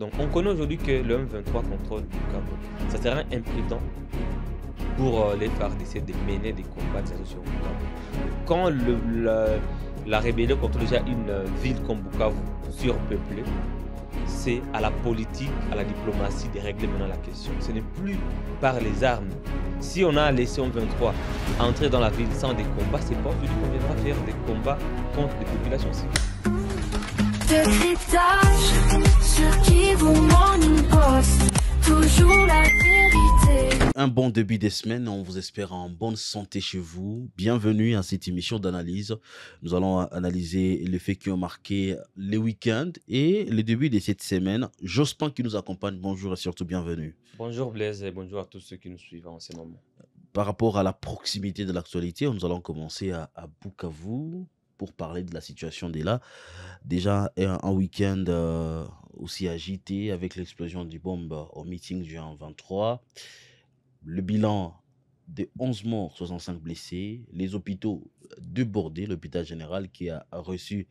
Donc, on connaît aujourd'hui que le M23 contrôle Bukavu. Ça serait imprudent pour les FARDC de mener des combats sur Bukavu. Quand la rébellion contrôle déjà une ville comme Bukavu surpeuplée, c'est à la politique, à la diplomatie de régler maintenant la question. Ce n'est plus par les armes. Si on a laissé M23 entrer dans la ville sans des combats, c'est pas aujourd'hui qu'on viendra faire des combats contre les populations civiles. Décryptage sur qui vous Morning Post, toujours la vérité. Un bon début de semaine, on vous espère en bonne santé chez vous. Bienvenue à cette émission d'analyse. Nous allons analyser les faits qui ont marqué les week-ends et le début de cette semaine. Jospin qui nous accompagne, bonjour et surtout bienvenue. Bonjour Blaise et bonjour à tous ceux qui nous suivent en ce moment. Par rapport à la proximité de l'actualité, nous allons commencer à Bukavu pour parler de la situation de là. Déjà un week-end aussi agité avec l'explosion du bombe au meeting du 23. Le bilan de 11 morts, 65 blessés. Les hôpitaux débordés, l'hôpital général qui a reçu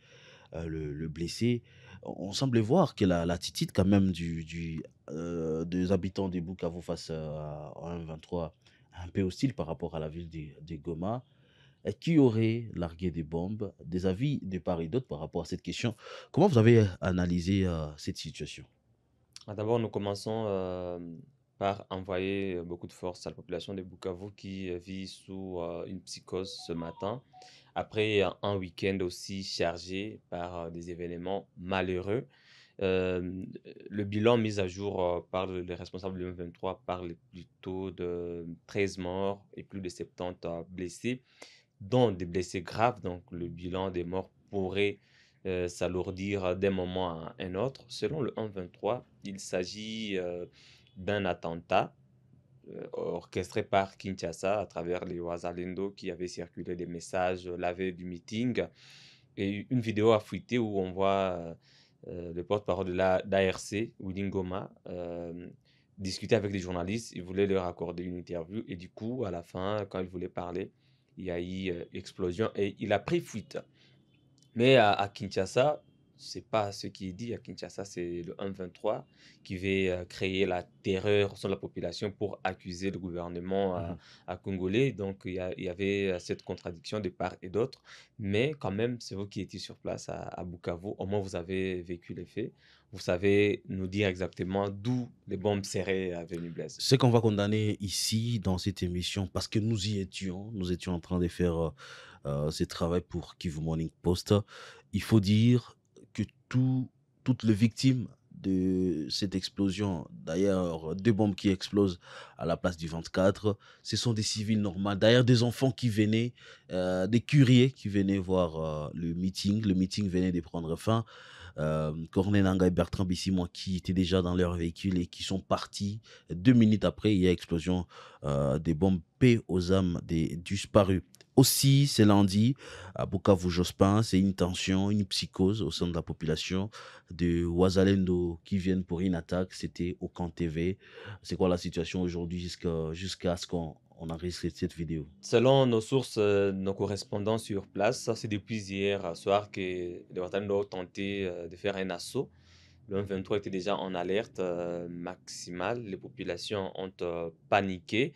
le blessé. On semblait voir que l'attitude quand même des habitants de Bukavu face à un 23 un peu hostile par rapport à la ville de Goma. Qui aurait largué des bombes? Des avis de part et d'autre par rapport à cette question. Comment vous avez analysé cette situation? D'abord, nous commençons par envoyer beaucoup de force à la population de Bukavu qui vit sous une psychose ce matin, après un week-end aussi chargé par des événements malheureux. Le bilan mis à jour par les responsables du M23 parle plutôt de 13 morts et plus de 70 blessés, dont des blessés graves. Donc, le bilan des morts pourrait s'alourdir d'un moment à un autre. Selon le 123, il s'agit d'un attentat orchestré par Kinshasa à travers les Wazalendo qui avaient circulé des messages la veille du meeting. Et une vidéo a fuité où on voit le porte-parole de d'ARC, Willy Ngoma, discuter avec les journalistes. Il voulait leur accorder une interview. Et du coup, à la fin, quand il voulait parler, il y a eu explosion et il a pris fuite. Mais à Kinshasa, c'est pas ce qui est dit. À Kinshasa, c'est le 123 qui veut créer la terreur sur la population pour accuser le gouvernement Mhm. congolais. Donc, il y avait cette contradiction de part et d'autre. Mais quand même, c'est vous qui étiez sur place à Bukavu. Au moins, vous avez vécu les faits. Vous savez nous dire exactement d'où les bombes seraient venues, Blaise. Ce qu'on va condamner ici dans cette émission, parce que nous étions en train de faire ce travail pour Kivu Morning Post, il faut dire que toutes les victimes de cette explosion, d'ailleurs deux bombes qui explosent à la place du 24, ce sont des civils normaux, d'ailleurs des enfants qui venaient, des curieux qui venaient voir le meeting venait de prendre fin. Corneille Nangaa et Bertrand Bissimo qui étaient déjà dans leur véhicule et qui sont partis 2 minutes après. Il y a explosion des bombes, paix aux âmes des disparus. Aussi, c'est lundi, à Bukavu Jospin, c'est une tension, une psychose au sein de la population de Wazalendo qui viennent pour une attaque. C'était au camp TV. C'est quoi la situation aujourd'hui jusqu'à ce qu'on enregistre cette vidéo? Selon nos sources, nos correspondants sur place, ça c'est depuis hier soir que les Ouattara ont tenté de faire un assaut. Le M23 était déjà en alerte maximale. Les populations ont paniqué.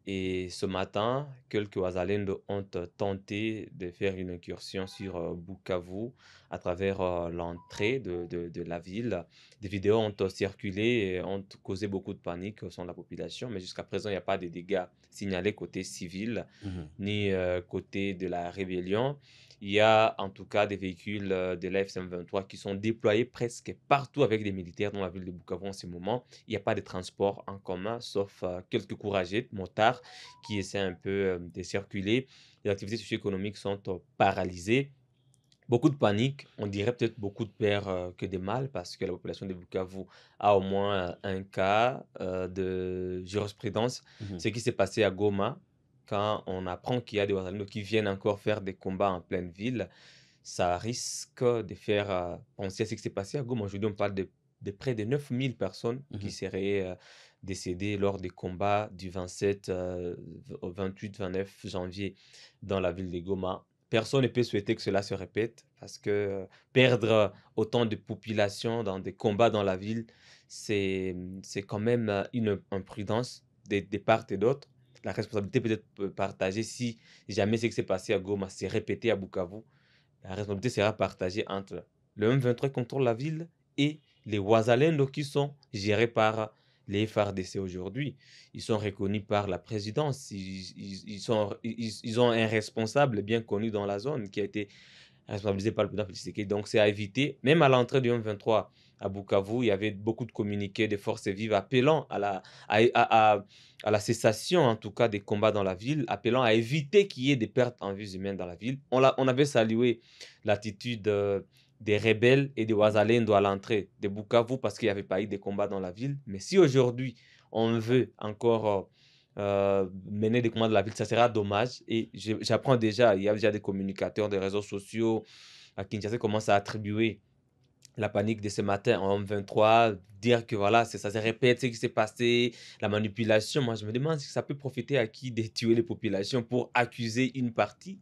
Et ce matin, quelques Ouazalendo ont tenté de faire une incursion sur Bukavu à travers l'entrée de la ville. Des vidéos ont circulé et ont causé beaucoup de panique au sein de la population. Mais jusqu'à présent, il n'y a pas de dégâts signalés côté civil Mhm. ni côté de la rébellion. Il y a en tout cas des véhicules de la FCM23 qui sont déployés presque partout avec des militaires dans la ville de Bukavu en ce moment. Il n'y a pas de transport en commun, sauf quelques courageux motards qui essaient un peu de circuler. Les activités socio-économiques sont paralysées. Beaucoup de panique, on dirait peut-être beaucoup de peur que de mal parce que la population de Bukavu a au moins un cas de jurisprudence. Mhm. Ce qui s'est passé à Goma, quand on apprend qu'il y a des Ouazalendo qui viennent encore faire des combats en pleine ville, ça risque de faire penser à ce qui s'est passé à Goma. Aujourd'hui, on parle de près de 9000 personnes qui Mhm. seraient décédées lors des combats du 27 au 28-29 janvier dans la ville de Goma. personne ne peut souhaiter que cela se répète parce que perdre autant de population dans des combats dans la ville, c'est quand même une imprudence des parts et d'autres. La responsabilité peut être partagée si jamais ce qui s'est passé à Goma s'est répété à Bukavu. La responsabilité sera partagée entre le M23 qui contrôle la ville et les Ouazalendo qui sont gérés par les FARDC aujourd'hui. Ils sont reconnus par la présidence. Ils ont un responsable bien connu dans la zone qui a été responsabilisé par le président Félix Tshisekedi. Donc c'est à éviter. Même à l'entrée du M23 à Bukavu, il y avait beaucoup de communiqués des forces vives appelant à la cessation, en tout cas, des combats dans la ville, appelant à éviter qu'il y ait des pertes en vies humaines dans la ville. On avait salué l'attitude des rebelles et des Ouazalendo à l'entrée de Bukavu parce qu'il n'y avait pas eu de combats dans la ville. Mais si aujourd'hui, on veut encore mener des combats dans la ville, ça sera dommage. Et j'apprends déjà, il y a déjà des communicateurs des réseaux sociaux à Kinshasa qui commencent à attribuer la panique de ce matin en M23, dire que voilà, ça se répète ce qui s'est passé, la manipulation. Moi, je me demande si ça peut profiter à qui de tuer les populations pour accuser une partie.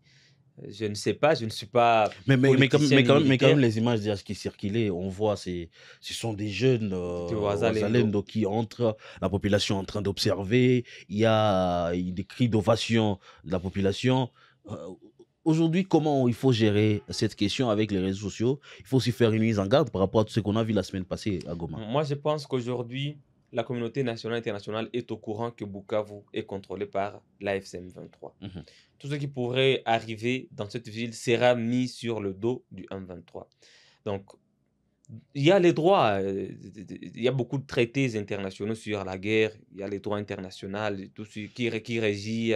Je ne sais pas, je ne suis pas politicien ni Mais quand même, militaire. les images déjà qui circulaient, on voit, ce sont des jeunes Tu vois, Zalendo. Ouazalendo qui entrent, la population est en train d'observer, il y a des cris d'ovation de la population. Euh, Aujourd'hui, comment il faut gérer cette question avec les réseaux sociaux? Il faut aussi faire une mise en garde par rapport à tout ce qu'on a vu la semaine passée à Goma. Moi, je pense qu'aujourd'hui, la communauté nationale et internationale est au courant que Bukavu est contrôlé par l'AFCM 23. Mhm. Tout ce qui pourrait arriver dans cette ville sera mis sur le dos du M23. Donc, il y a les droits, il y a beaucoup de traités internationaux sur la guerre, il y a les droits internationaux, tout ce qui régit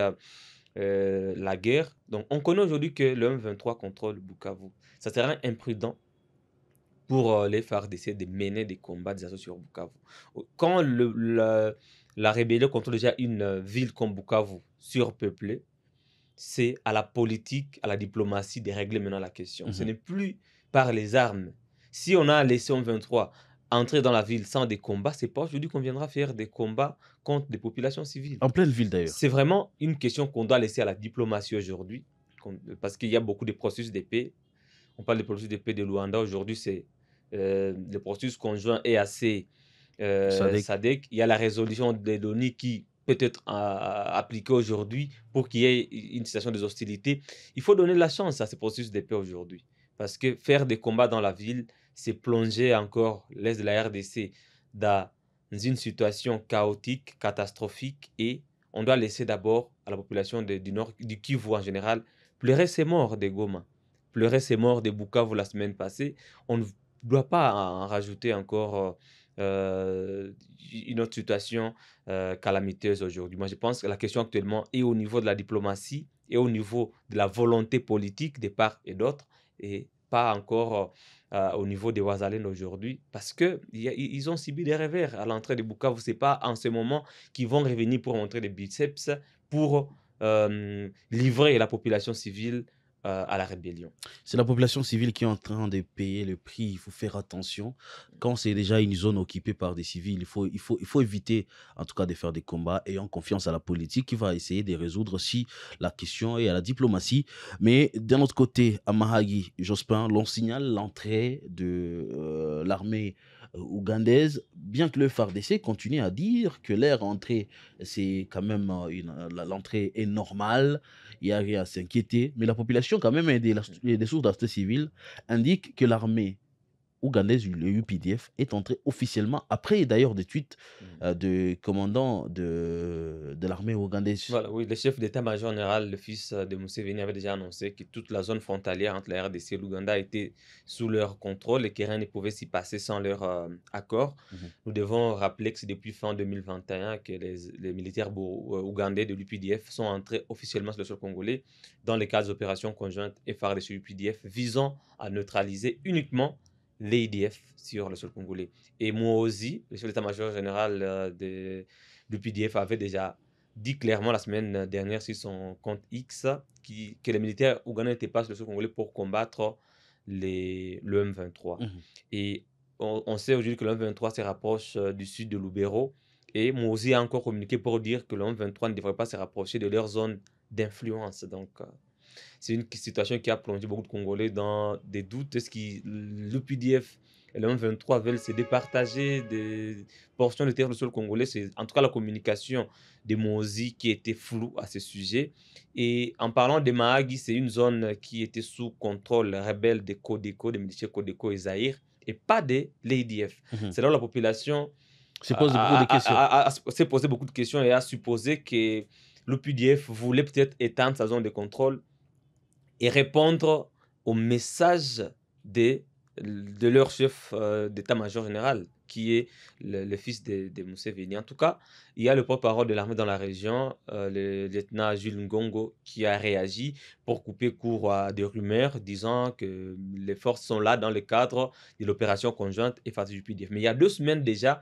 la guerre. Donc, on connaît aujourd'hui que le M23 contrôle Bukavu. Ça serait imprudent pour les FARDC de mener des combats, des assauts sur Bukavu. Quand la rébellion contrôle déjà une ville comme Bukavu, surpeuplée, c'est à la politique, à la diplomatie de régler maintenant la question. Ce Mhm. n'est plus par les armes. Si on a laissé en 23 entrer dans la ville sans des combats, c'est pas aujourd'hui qu'on viendra faire des combats contre des populations civiles. En pleine ville d'ailleurs. C'est vraiment une question qu'on doit laisser à la diplomatie aujourd'hui, parce qu'il y a beaucoup de processus de paix. On parle des processus de paix de Luanda. Aujourd'hui, c'est le processus conjoint EAC Sadek. SADC. Il y a la résolution des données qui peut être appliquée aujourd'hui pour qu'il y ait une situation des hostilités. Il faut donner la chance à ce processus de paix aujourd'hui. Parce que faire des combats dans la ville, c'est plonger encore l'Est de la RDC dans une situation chaotique, catastrophique, et on doit laisser d'abord à la population du nord, du Kivu en général, pleurer ses morts des Goma, pleurer ses morts des Bukavu la semaine passée. On ne doit pas en rajouter encore une autre situation calamiteuse aujourd'hui. Moi, je pense que la question actuellement est au niveau de la diplomatie et au niveau de la volonté politique des parts et d'autres, et pas encore au niveau des Ouazalènes aujourd'hui, parce qu'ils ont subi des revers à l'entrée de Bukavu. Ce n'est pas en ce moment qu'ils vont revenir pour montrer des biceps, pour livrer la population civile à la rébellion. C'est la population civile qui est en train de payer le prix. Il faut faire attention. Quand c'est déjà une zone occupée par des civils, il faut éviter, en tout cas, de faire des combats, ayant confiance à la politique qui va essayer de résoudre si la question est à la diplomatie. Mais d'un autre côté, à Mahagi, Jospin, l'on signale l'entrée de l'armée ougandaise, bien que le FARDC continue à dire que leur entrée, c'est quand même l'entrée est normale, il n'y a rien à s'inquiéter. Mais la population, quand même, et des sources d'asté civile indiquent que l'armée ougandaise, le UPDF, est entrée officiellement, après d'ailleurs des tweets de commandant de l'armée ougandaise. Voilà, oui, le chef d'état-major général, le fils de Museveni, avait déjà annoncé que toute la zone frontalière entre la RDC et l'Ouganda était sous leur contrôle et que rien ne pouvait s'y passer sans leur accord. Mhm. Nous devons rappeler que c'est depuis fin 2021 que les militaires ougandais de l'UPDF sont entrés officiellement sur le sol congolais dans le cadre d'opérations conjointes FARDC-UPDF visant à neutraliser uniquement les IDF sur le sol congolais. Et Mouozi, le chef d'état-major général de l'UPDF, avait déjà dit clairement la semaine dernière sur son compte X que les militaires ougandais n'étaient pas sur le sol congolais pour combattre le M23. Mhm. Et on sait aujourd'hui que le M23 se rapproche du sud de Lubero. Et Mouozi a encore communiqué pour dire que le M23 ne devrait pas se rapprocher de leur zone d'influence. Donc, C'est une situation qui a plongé beaucoup de Congolais dans des doutes. Est-ce que l'UPDF et le M23 veulent se départager des portions de terre du sol congolais? C'est en tout cas la communication de Mozi qui était floue à ce sujet. Et en parlant de Mahagi, c'est une zone qui était sous contrôle rebelle des Codeco, des miliciens Codeco et Zaïre, et pas de l'ADF. Mhm. C'est là où la population Se pose beaucoup de questions. s'est posé beaucoup de questions et a supposé que l'UPDF voulait peut-être étendre sa zone de contrôle et répondre au message de, de leur chef d'état-major général, qui est le fils de Museveni. En tout cas, il y a le porte-parole de l'armée dans la région, le lieutenant Jules Ngongo, qui a réagi pour couper court à des rumeurs disant que les forces sont là dans le cadre de l'opération conjointe FARDC du UPDF. Mais il y a 2 semaines déjà,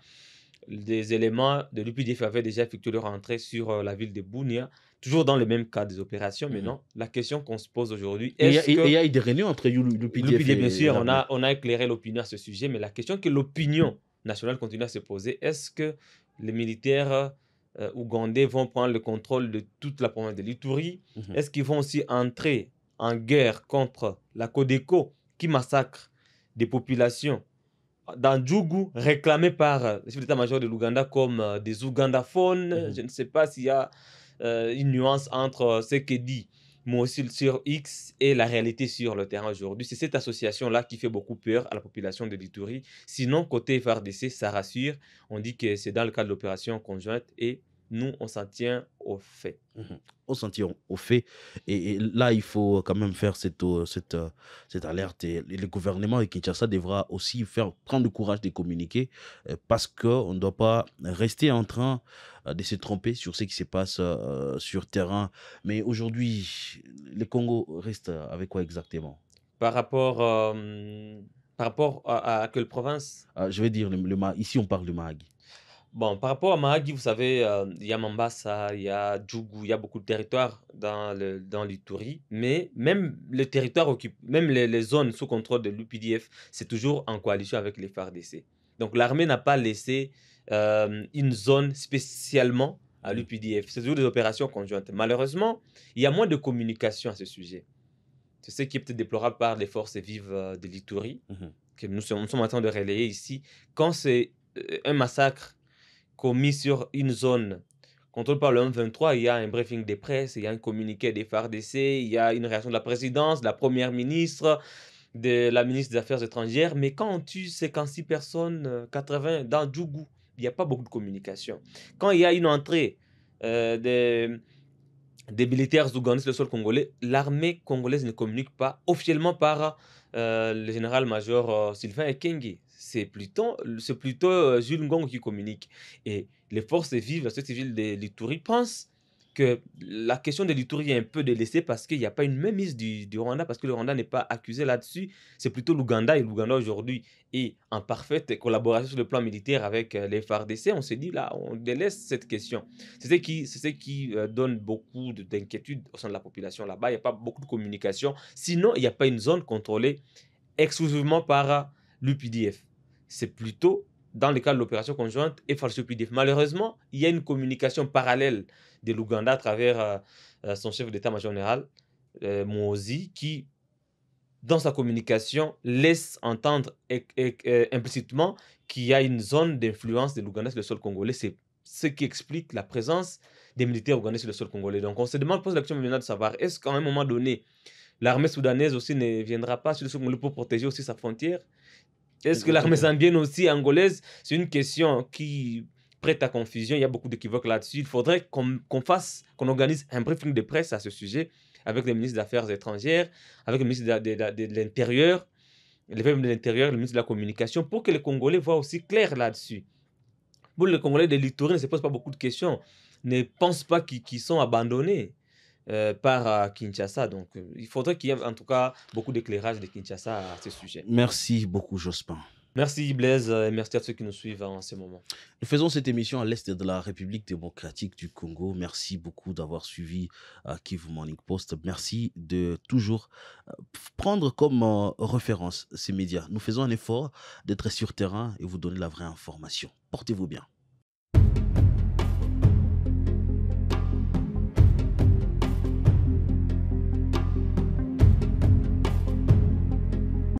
des éléments de l'UPDF avaient déjà effectué leur entrée sur la ville de Bunia, toujours dans le même cadre des opérations. Mhm. Maintenant, la question qu'on se pose aujourd'hui, Et est-ce il y que a eu des réunions entre l'UPDF l'UPDF, bien et sûr, l'armée. on a éclairé l'opinion à ce sujet, mais la question que l'opinion nationale continue à se poser, est-ce que les militaires ougandais vont prendre le contrôle de toute la province de l'Ituri? Mhm. Est-ce qu'ils vont aussi entrer en guerre contre la Codeco qui massacre des populations dans Djougou, réclamés par le chef d'état-major de l'Ouganda comme des Ougandaphones? Mhm. Je ne sais pas s'il y a une nuance entre ce que dit moi aussi sur X et la réalité sur le terrain aujourd'hui. C'est cette association-là qui fait beaucoup peur à la population de l'Ituri. Sinon, côté FARDC, ça rassure. On dit que c'est dans le cadre de l'opération conjointe et nous, on s'en tient au fait. Mhm. On s'en tire au fait. Et là, il faut quand même faire cette alerte. Et le gouvernement de Kinshasa devra aussi prendre le courage de communiquer parce qu'on ne doit pas rester en train de se tromper sur ce qui se passe sur terrain. Mais aujourd'hui, le Congo reste avec quoi exactement? Par rapport, par rapport à quelle province? Je vais dire, ici, on parle de Mahagi. Bon, par rapport à Mahagi, vous savez, il y a Mambasa, il y a Djougou, il y a beaucoup de territoires dans l'Ituri, mais même les territoires occupés, même les zones sous contrôle de l'UPDF, c'est toujours en coalition avec les FARDC. Donc l'armée n'a pas laissé une zone spécialement à Mhm. l'UPDF. C'est toujours des opérations conjointes. Malheureusement, il y a moins de communication à ce sujet. C'est ce qui est peut-être déplorable par les forces vives de l'Ituri, Mhm. que nous sommes en train de relayer ici. Quand c'est un massacre commis sur une zone contrôlée par le M23, il y a un briefing de presse, il y a un communiqué des FARDC, il y a une réaction de la présidence, de la première ministre, de la ministre des Affaires étrangères. Mais quand on tue 56 personnes, 80 dans Djougou, il n'y a pas beaucoup de communication. Quand il y a une entrée des militaires ougandais sur le sol congolais, l'armée congolaise ne communique pas officiellement par le général-major Sylvain Ekenge. C'est plutôt Jules Ngongo qui communique. Et les forces vives, la société civile de l'Ituri pensent que la question de l'Ituri est un peu délaissée parce qu'il n'y a pas une mainmise du Rwanda, parce que le Rwanda n'est pas accusé là-dessus. C'est plutôt l'Ouganda, et l'Ouganda aujourd'hui est en parfaite collaboration sur le plan militaire avec les FARDC. On s'est dit là, on délaisse cette question. C'est ce qui donne beaucoup d'inquiétude au sein de la population là-bas. Il n'y a pas beaucoup de communication. Sinon, il n'y a pas une zone contrôlée exclusivement par l'UPDF. C'est plutôt dans le cadre de l'opération conjointe FARDC-UPDF. Malheureusement, il y a une communication parallèle de l'Ouganda à travers son chef d'état-major général, Mozi, qui, dans sa communication, laisse entendre implicitement qu'il y a une zone d'influence de l'Ouganda sur le sol congolais. C'est ce qui explique la présence des militaires ougandais sur le sol congolais. Donc on se demande, pose la question maintenant de savoir, est-ce qu'à un moment donné, l'armée soudanaise aussi ne viendra pas sur le sol congolais pour protéger aussi sa frontière? Est-ce que l'armée zambienne aussi angolaise? C'est une question qui prête à confusion. Il y a beaucoup d'équivoques là-dessus. Il faudrait qu'on organise un briefing de presse à ce sujet avec le ministre des Affaires étrangères, avec le ministre de l'Intérieur, le ministre de l'Intérieur, le ministre de la Communication, pour que les Congolais voient aussi clair là-dessus. Pour les Congolais de l'Ituri, ne se posent pas beaucoup de questions, ne pensent pas qu'ils sont abandonnés par Kinshasa. Donc, il faudrait qu'il y ait en tout cas beaucoup d'éclairage de Kinshasa à ce sujet. Merci beaucoup, Jospin. Merci Blaise et merci à ceux qui nous suivent en ce moment. Nous faisons cette émission à l'est de la République démocratique du Congo. Merci beaucoup d'avoir suivi Kivu Morning Post. Merci de toujours prendre comme référence ces médias. Nous faisons un effort d'être sur terrain et vous donner la vraie information. Portez-vous bien.